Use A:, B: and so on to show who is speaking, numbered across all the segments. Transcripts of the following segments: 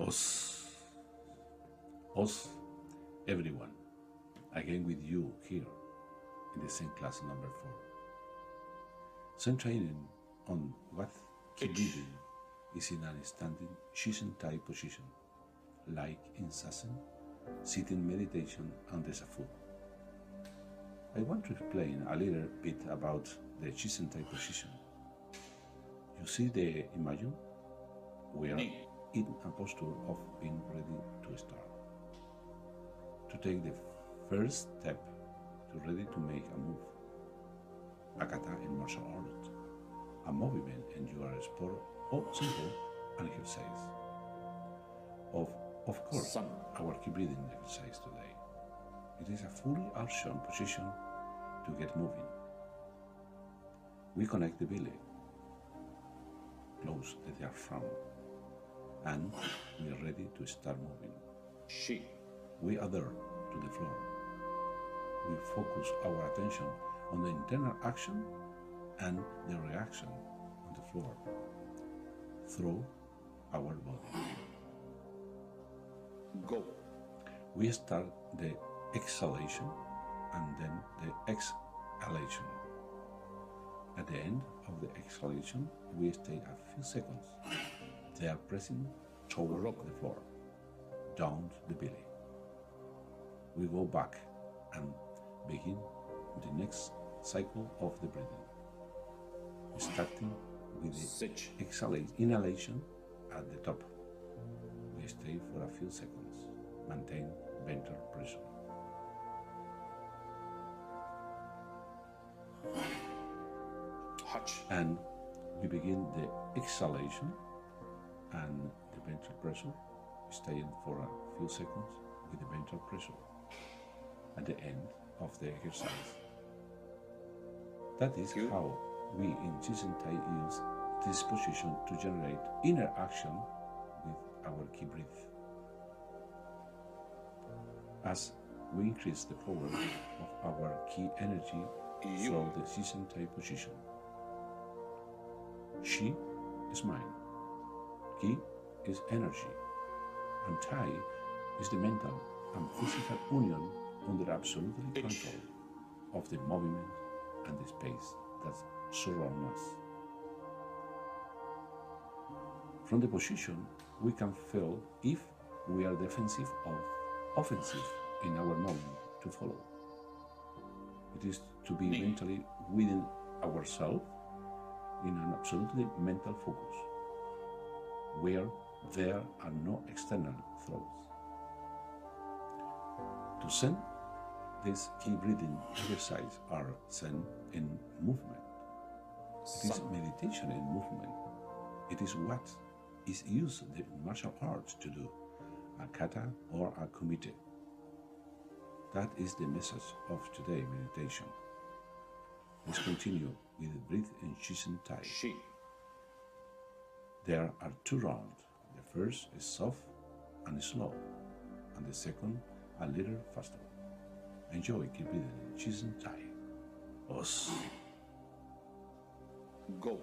A: Us, us, everyone, again with you here in the Zen class number 4. Zen training on what keep breathing is in an standing Shizen-tai position, like in Zazen, sitting meditation on the Zafu. I want to explain a little bit about the Shizen-tai position. You see the image? We are in a posture of being ready to start. To take the first step to ready to make a move. A kata in martial art, a movement in your sport or simple an exercise. Of course, our keep breathing exercise today. It is a fully option position to get moving. We connect the belly, close the diaphragm, and we are ready to start moving. We adhere to the floor. We focus our attention on the internal action and the reaction on the floor through our body. Go. We start the exhalation and then the exhalation. At the end of the exhalation, we stay a few seconds. They are pressing toward the floor, down the belly. We go back and begin the next cycle of the breathing, starting with the inhalation at the top. We stay for a few seconds, maintain ventral pressure. And we begin the exhalation and the ventral pressure, staying for a few seconds with the ventral pressure at the end of the exercise. That is how we in Shizen-tai use this position to generate inner action with our key breath. As we increase the power of our key energy through the Shizen-tai position. Shi is mind, Ki is energy, and Tai is the mental and physical union under absolute control of the movement and the space that surrounds us. From the position, we can feel if we are defensive or offensive in our movement to follow. It is to be mentally within ourselves in an absolutely mental focus, where there are no external thoughts. To Zen, these key breathing exercises are Zen in movement. It is meditation in movement. It is what is used in martial arts to do, a kata or a kumite. That is the message of today's meditation. Let's continue with breathe in Shizen-tai. There are 2 rounds. The first is soft and slow, and the second a little faster. Enjoy keep breathing in Shizen-tai. Us. Go.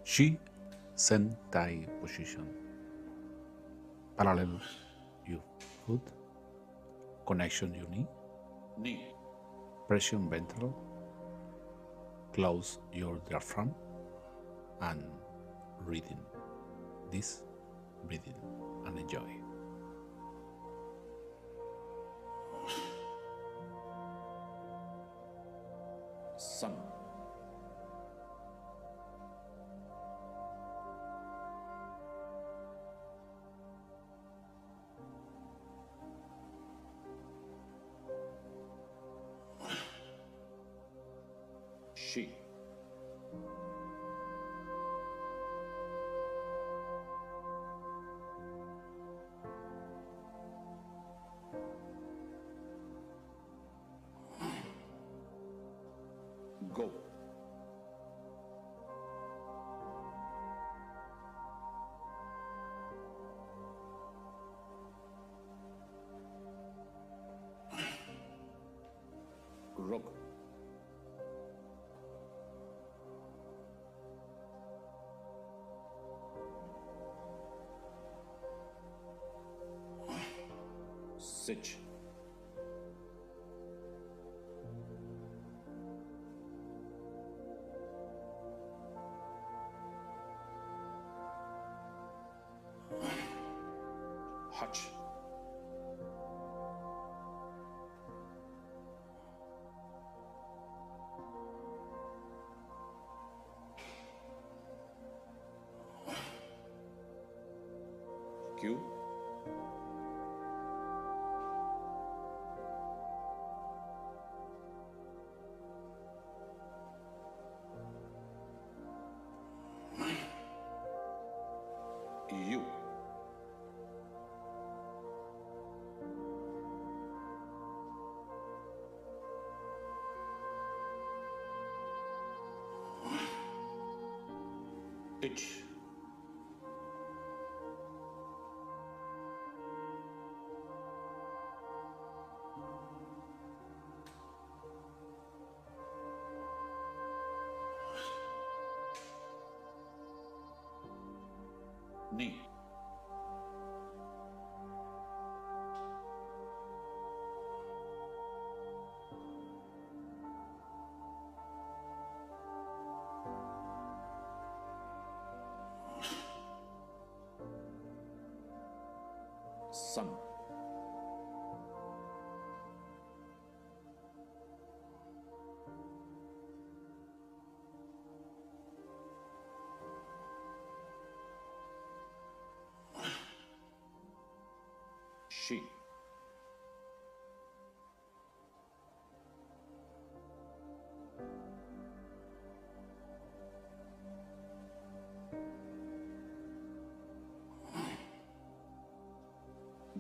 A: Shizen-tai position. Parallel your foot, connection your knee, pression ventral, close your diaphragm, and breathing. This breathing and enjoy. Sun. Shi. Go. Rock. Sit. Hutch. Q. U. H. Knee. Sun. She.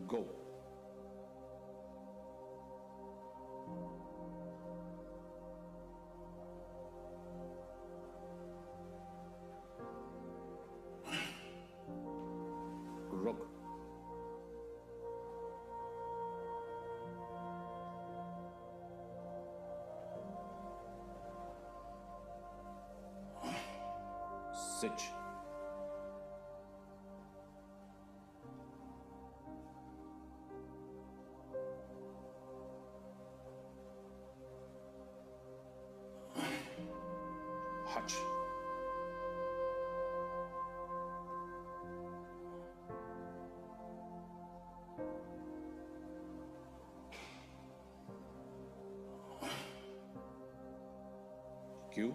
A: Go. Rock. Sit. Hutch. Q.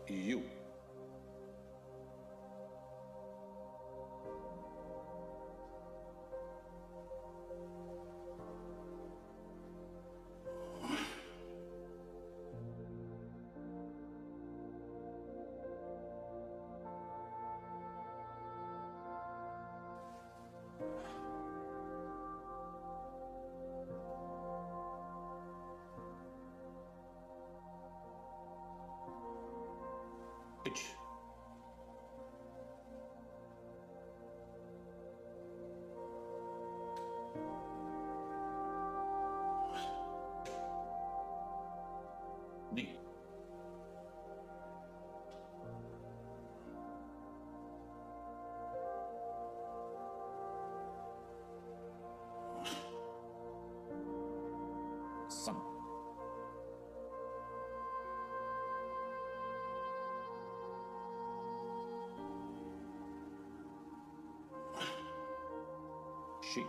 A: U. H. Knee. Sun. She.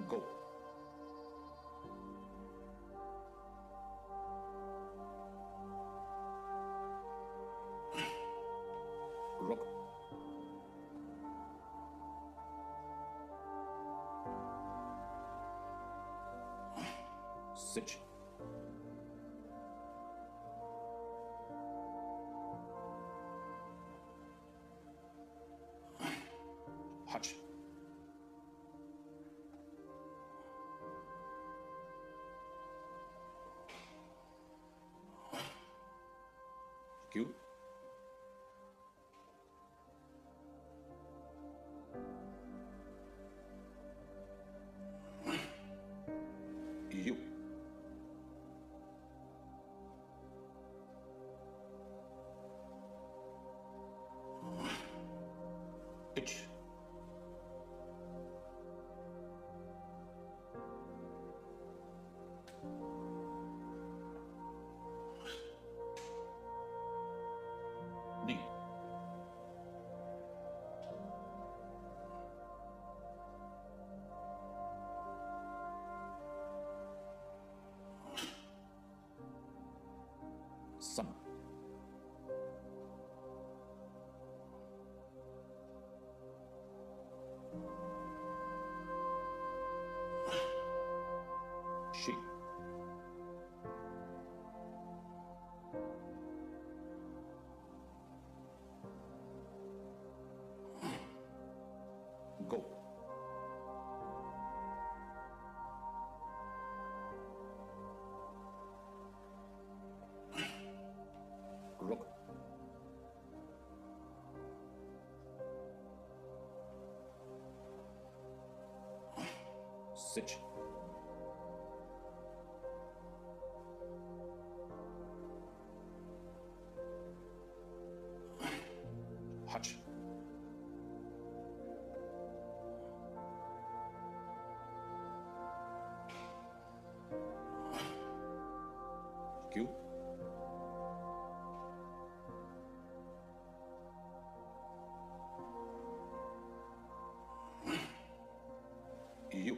A: Go. Rock. Sit. Hutch. Q. U. H. D. Sun. She. Go. Rock. Sit. Hutch. Q. U.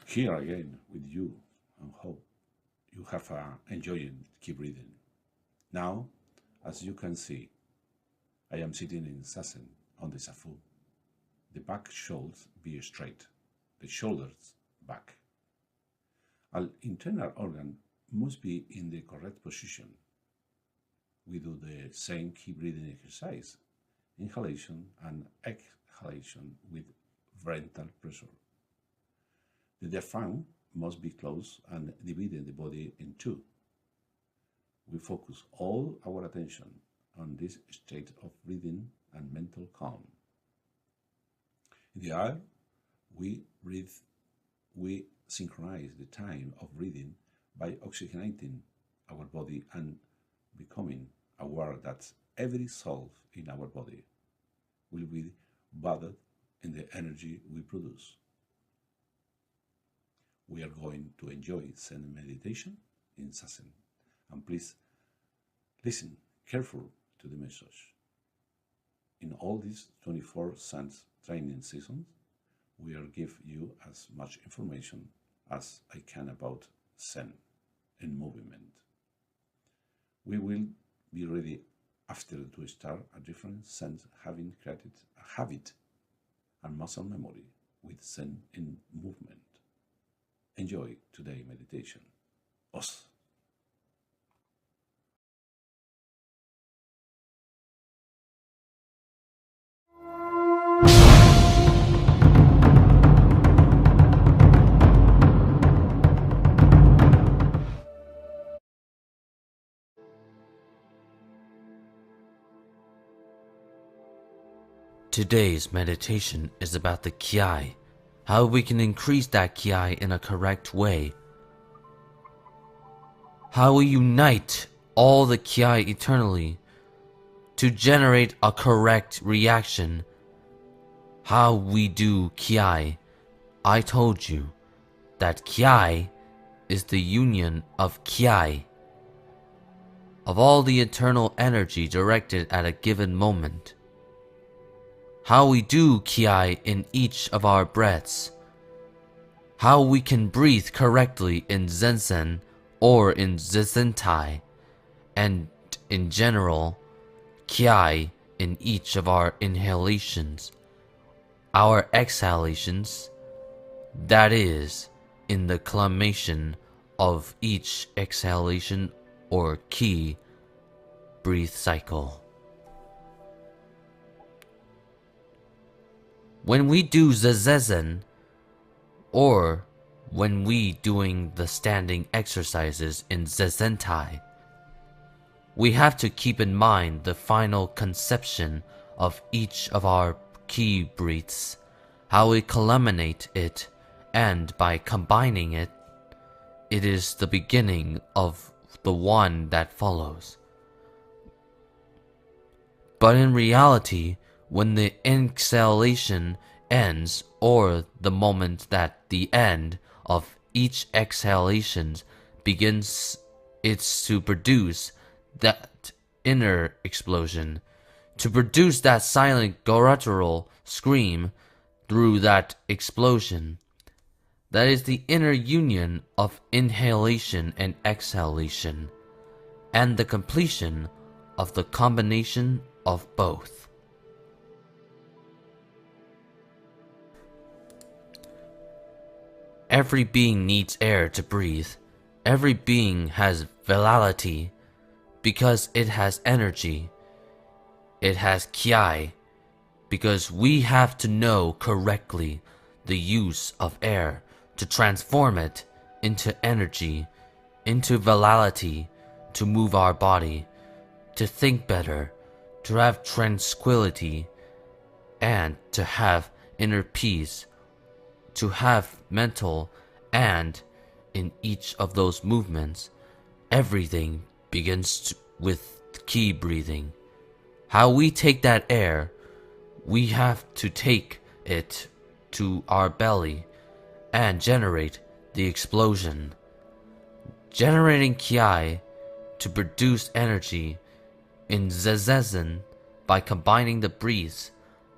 A: Here again with you, and hope you have enjoying. Keep reading. Now, as you can see, I am sitting in Sassen on the Safu. The back should be straight, the shoulders back. Our internal organ must be in the correct position. We do the same keep breathing exercise, inhalation and exhalation with ventral pressure. The diaphragm must be closed and dividing the body in two. We focus all our attention on this state of breathing and mental calm. In the air, we breathe, we synchronize the time of breathing by oxygenating our body and becoming aware that every cell in our body will be bathed in the energy we produce. We are going to enjoy Zen meditation in Sassen, and please listen carefully to the message. In all these 24 Zen training seasons, we will give you as much information as I can about Zen and movement. We will be ready after to start a different Zen, having created a habit and muscle memory with Zen in movement. Enjoy today's meditation. Os.
B: Today's meditation is about the Ki, how we can increase that Ki in a correct way, how we unite all the Ki eternally to generate a correct reaction, how we do Ki. I told you that Ki is the union of Ki, of all the eternal energy directed at a given moment. How we do Ki in each of our breaths, how we can breathe correctly in Zen or in Zazentai, and in general, Kiai in each of our inhalations, our exhalations, that is, in the climation of each exhalation or ki breathe cycle. When we do zazen, or when we doing the standing exercises in Zazentai, we have to keep in mind the final conception of each of our ki breaths, how we culminate it, and by combining it, it is the beginning of the one that follows. But in reality, when the exhalation ends, or the moment that the end of each exhalation begins, it's to produce that inner explosion, to produce that silent guttural scream through that explosion. That is the inner union of inhalation and exhalation, and the completion of the combination of both. Every being needs air to breathe. Every being has vitality because it has energy. It has kiai because we have to know correctly the use of air to transform it into energy, into vitality, to move our body, to think better, to have tranquility, and to have inner peace, to have mental, and in each of those movements, everything begins with ki breathing. How we take that air, we have to take it to our belly and generate the explosion. Generating ki to produce energy in zazen by combining the breaths,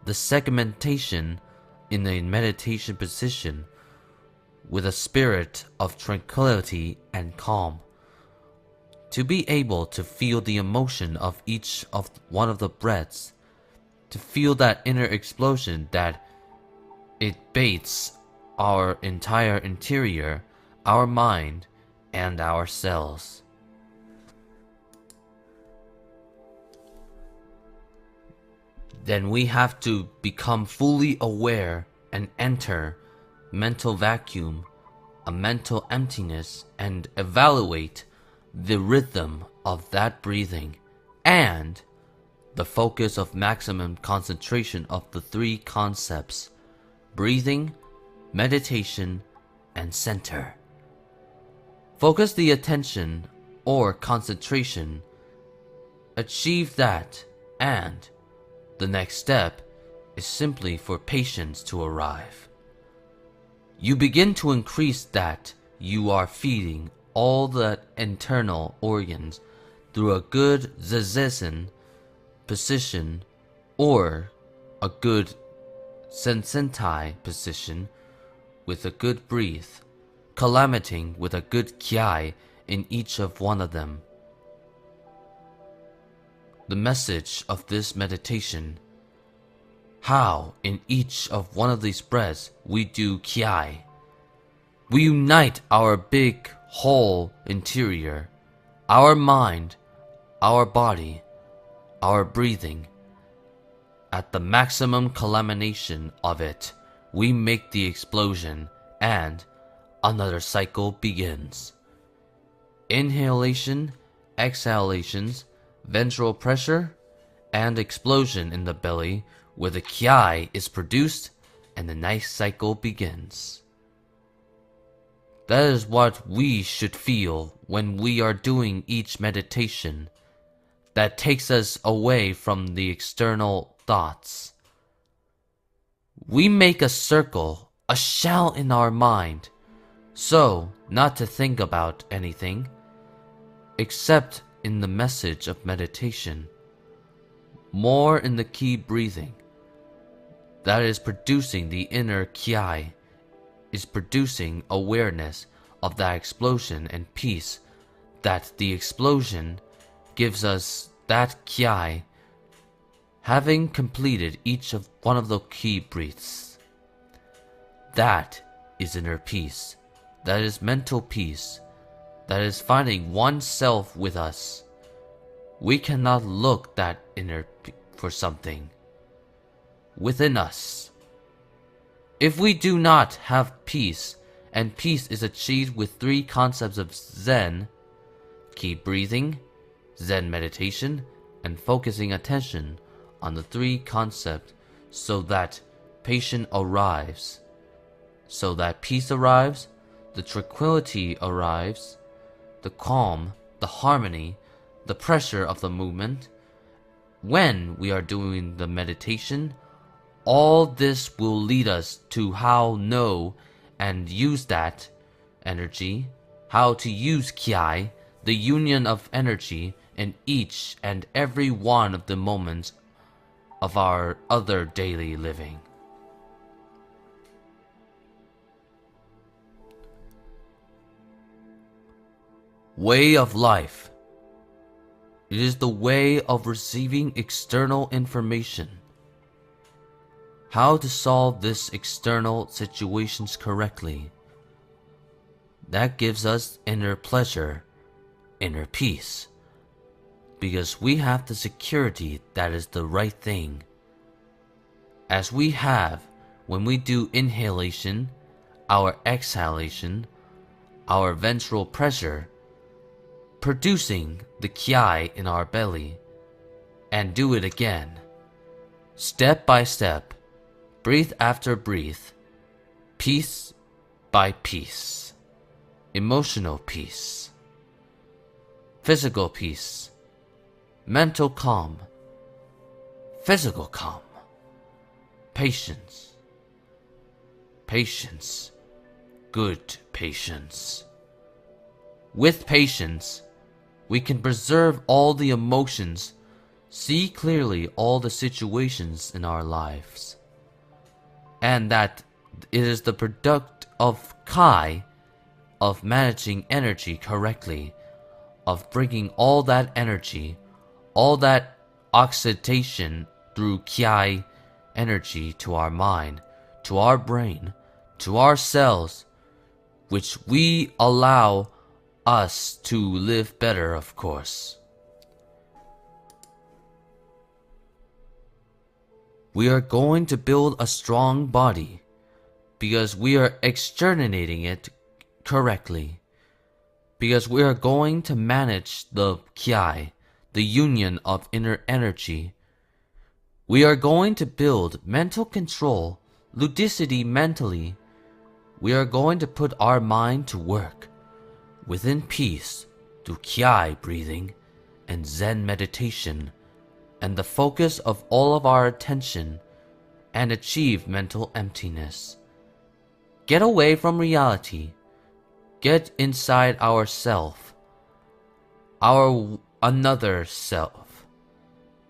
B: the segmentation in the meditation position with a spirit of tranquility and calm, to be able to feel the emotion of each of one of the breaths, to feel that inner explosion that it bathes our entire interior, our mind, and our cells. Then we have to become fully aware and enter mental vacuum, a mental emptiness, and evaluate the rhythm of that breathing and the focus of maximum concentration of the three concepts: breathing, meditation, and center. Focus the attention or concentration, achieve that, and the next step is simply for patience to arrive. You begin to increase that you are feeding all the internal organs through a good zazen position or a good sensentai position with a good breath, calamiting with a good kiai in each of one of them. The message of this meditation: how in each of one of these breaths we do kiai. We unite our big whole interior, our mind, our body, our breathing. At the maximum culmination of it, we make the explosion and another cycle begins. Inhalation, exhalations, ventral pressure, and explosion in the belly where the kiai is produced and the nice cycle begins. That is what we should feel when we are doing each meditation. That takes us away from the external thoughts. We make a circle, a shell in our mind, so not to think about anything except in the message of meditation, more in the ki breathing that is producing the inner kiai is producing awareness of that explosion and peace, that the explosion gives us that ki, having completed each of one of the ki breaths. That is inner peace. That is mental peace. That is finding oneself with us. We cannot look that inner for something within us. If we do not have peace, and peace is achieved with three concepts of Zen: keep breathing, Zen meditation, and focusing attention on the three concepts, so that patience arrives, so that peace arrives, the tranquility arrives, the calm, the harmony, the pressure of the movement. When we are doing the meditation, all this will lead us to how know and use that energy, how to use ki, the union of energy, in each and every one of the moments of our other daily living. Way of life. It is the way of receiving external information. How to solve this external situations correctly. That gives us inner pleasure, inner peace, because we have the security that is the right thing. As we have when we do inhalation, our exhalation, our ventral pressure, producing the ki in our belly, and do it again, step by step, breath after breath, piece by piece, emotional peace, physical peace, mental calm, physical calm, patience, patience, good patience. With patience, we can preserve all the emotions, see clearly all the situations in our lives, and that it is the product of ki, of managing energy correctly, of bringing all that energy, all that oxidation through ki energy to our mind, to our brain, to our cells, which we allow us to live better, of course. We are going to build a strong body because we are exterminating it correctly, because we are going to manage the ki, the union of inner energy. We are going to build mental control, lucidity mentally. We are going to put our mind to work within peace through ki breathing and Zen meditation, and the focus of all of our attention, and achieve mental emptiness. Get away from reality. Get inside ourself, our another self,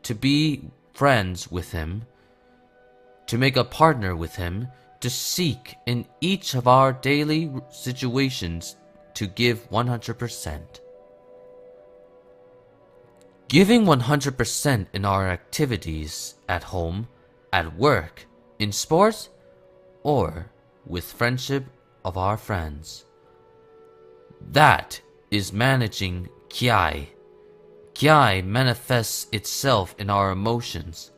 B: to be friends with him, to make a partner with him, to seek in each of our daily situations to give 100%. Giving 100% in our activities at home, at work, in sports, or with friendship of our friends. That is managing ki. Ki manifests itself in our emotions,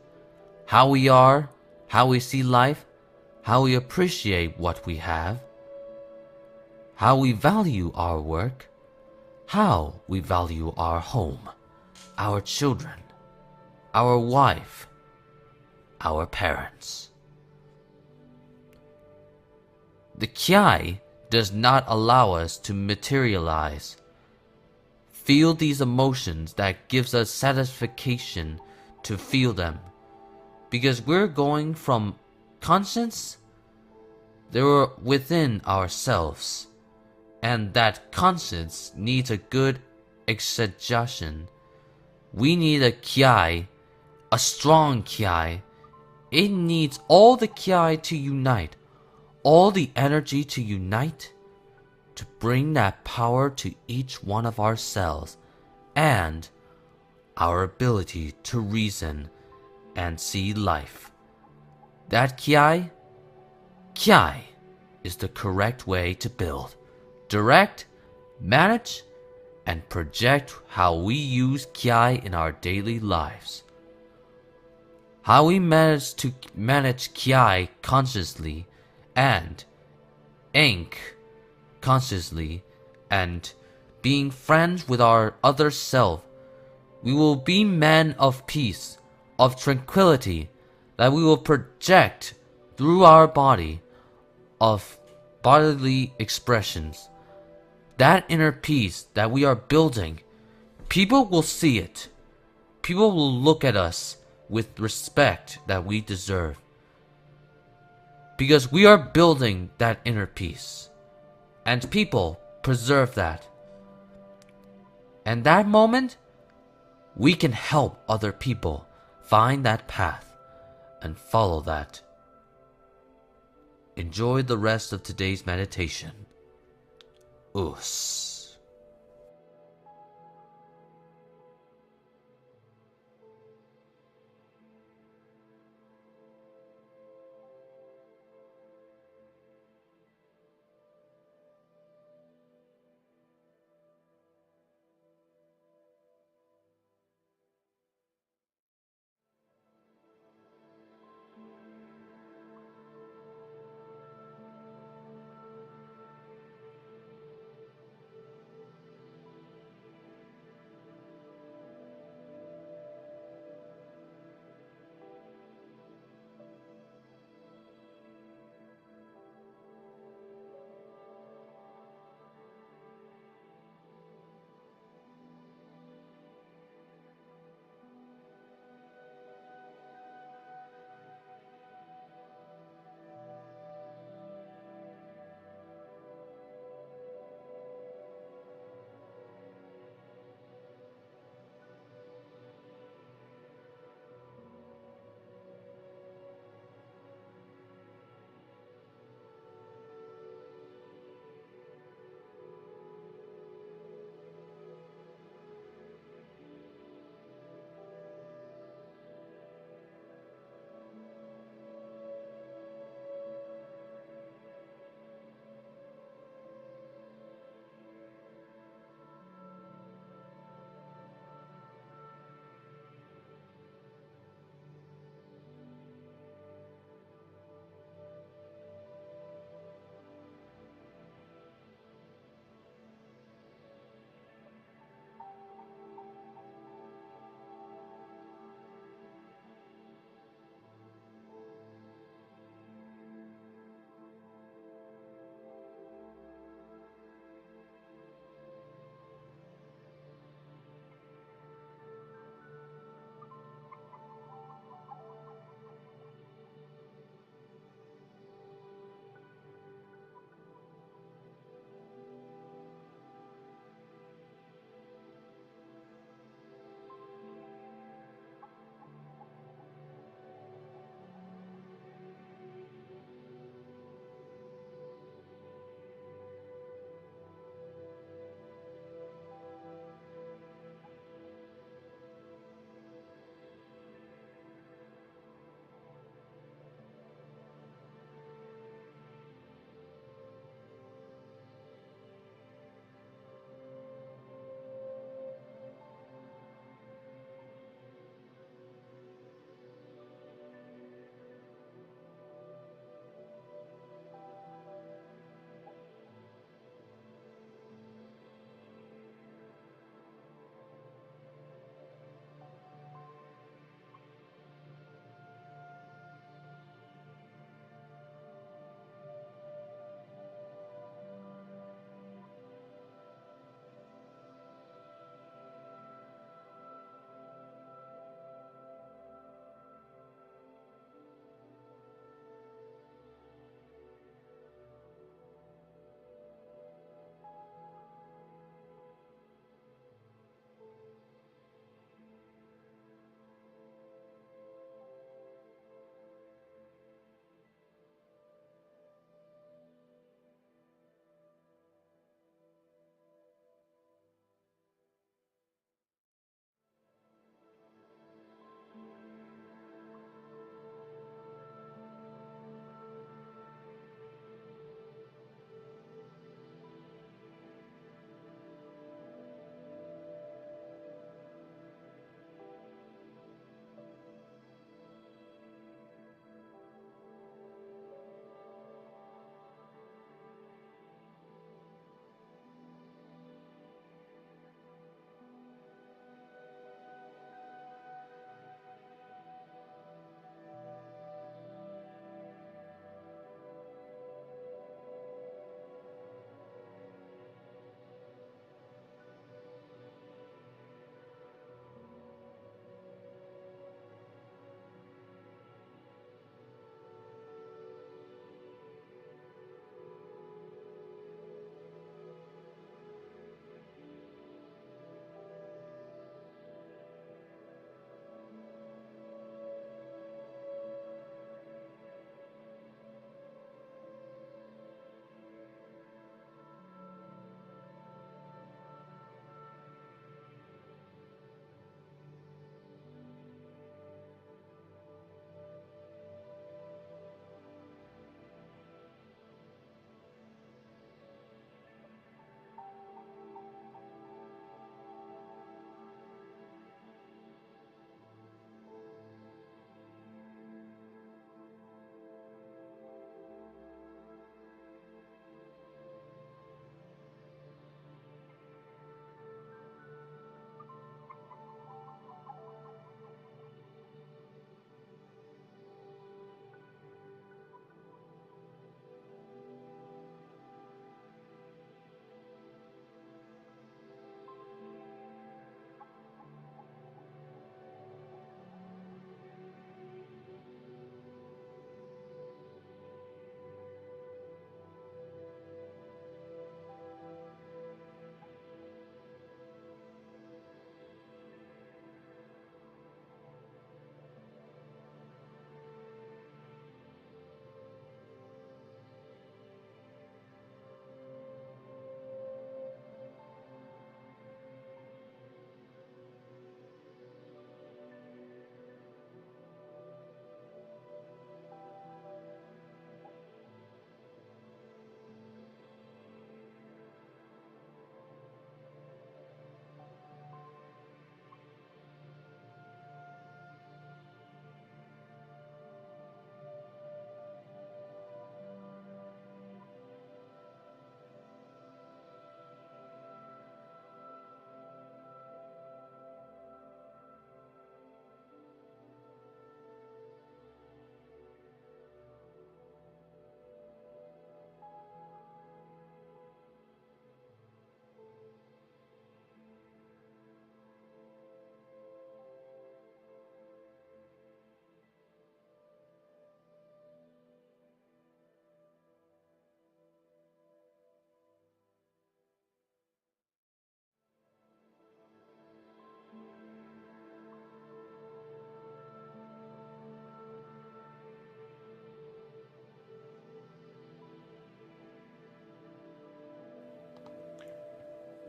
B: how we are, how we see life, how we appreciate what we have, how we value our work, how we value our home, our children, our wife, our parents. The ki does not allow us to materialize, feel these emotions that gives us satisfaction to feel them, because we're going from conscience, they were within ourselves, and that conscience needs a good exhaustion. We need a ki, a strong ki. It needs all the ki to unite, all the energy to unite, to bring that power to each one of our cells, and our ability to reason and see life. That Kiai is the correct way to build, direct, manage, and project how we use Kiai in our daily lives. How we manage to manage Kiai consciously and Ink consciously and being friends with our other self, we will be men of peace, of tranquility, that we will project through our body of bodily expressions. That inner peace that we are building, people will see it. People will look at us with respect that we deserve. Because we are building that inner peace. And people preserve that. And that moment, we can help other people find that path and follow that. Enjoy the rest of today's meditation. Us.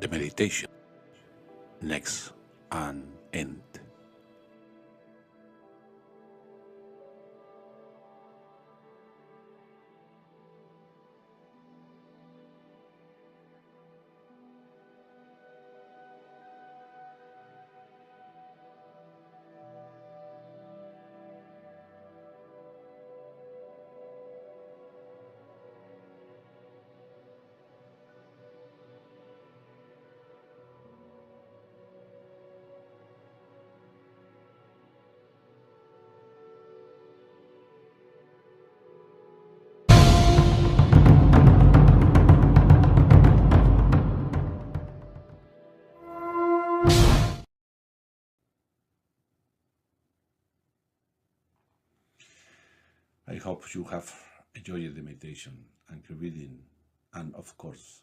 A: the meditation next and end. I hope you have enjoyed the meditation and reading, and of course,